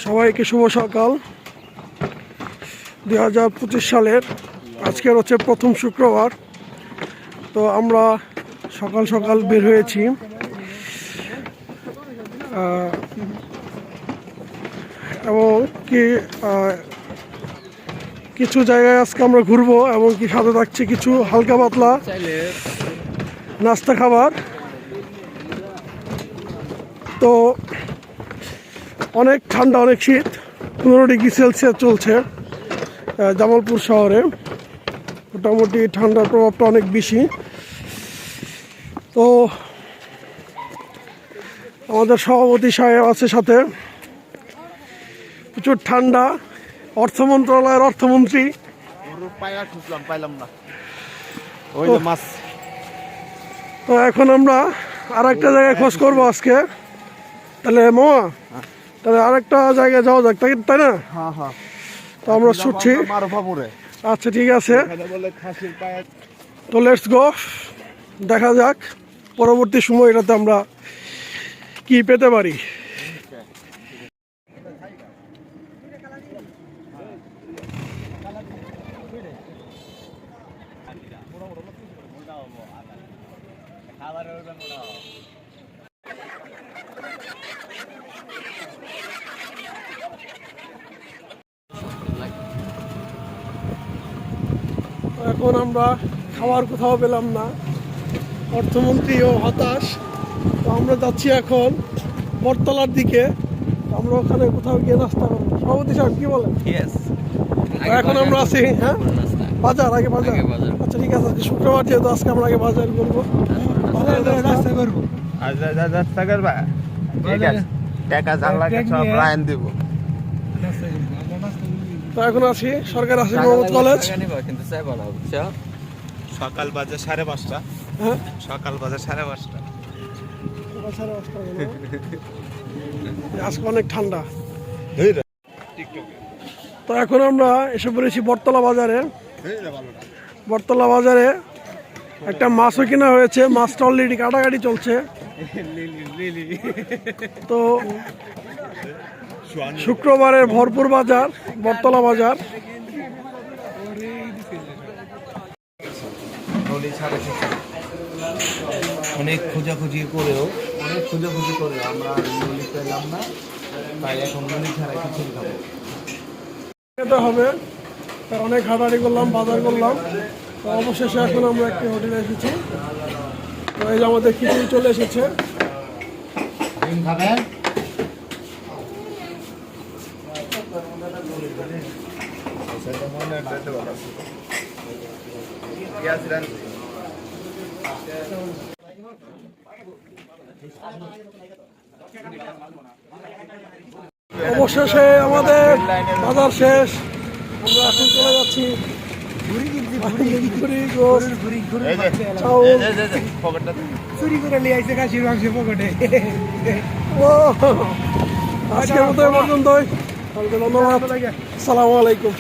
সবাইকে শুভ সকাল। 2025 সালের আজকের হচ্ছে প্রথম শুক্রবার। তো আমরা সকাল সকাল বের হয়েছি। এবং কি কিছু জায়গায় আজকে আমরা ঘুরবো এবং কি সাথে থাকছে কিছু হালকা পাতলা নাস্তা খাবার। তো অনেক ঠান্ডা, অনেক শীত, 15 ডিগ্রি সেলসিয়াস চলছে জামালপুর শহরে। মোটামুটি ঠান্ডার প্রভাবটা অনেক বেশি। তো আমাদের সভাপতি সাহেব আছে সাথে, প্রচুর ঠান্ডা। অর্থ মন্ত্রণালয়ের অর্থমন্ত্রী তো এখন আমরা আর একটা জায়গায় খোঁজ করবো আজকে। তাহলে মামা, তাহলে আরেকটা জায়গায় যাওয়া যাক, তাই না? তো আমরা ছুটছি। আচ্ছা ঠিক আছে, তো লেটস গো। দেখা যাক পরবর্তী সময় এটাতে আমরা কি পেতে পারি। এখন আমরা খাবার কোথাও পেলাম না, অর্থমন্ত্রীও হতাশ। তো আমরা যাচ্ছি এখন বটতলার দিকে। আমরা ওখানে কোথাও গিয়ে নাস্তা করবো। সভাপতি সাহেব কি বলেন? এখন আমরা আছি বাজার, আগে বাজার। আচ্ছা ঠিক আছে, আজকে শুক্রবার যেহেতু আজকে আমরা আগে বাজার করবো। তো এখন আছি সরকার আছে মোহাম্মদ কলেজ। সকাল বাজে 5:30। হ্যাঁ, সকাল বাজে 5:30। আজকে অনেক ঠান্ডা। তো এখন আমরা এসে পড়েছি বটতলা বাজারে। বটতলা বাজারে একটা মাছও কেনা হয়েছে, মাছটা অলরেডি কাটাকাটি চলছে। তো শুক্রবারের ভরপুর বাজার, বটতলা বাজার। অনেক খোঁজাখুঁজি করে আমরা নলি পেলাম না, তাই এখন নলি ছাড়া কিছু খাবো খেতে হবে। অনেক হাঁটাহাঁটি করলাম, বাজার করলাম। তো অবশেষে এখন আমরা একটি হোটেলে এসেছি। তো এই যে আমাদের খিচুড়ি চলে এসেছে। অবশেষে আমাদের বাজার শেষ। আমরা এখন চলে যাচ্ছি আজকের মতো পর্যন্তই। ধন্যবাদ, আসসালামু আলাইকুম।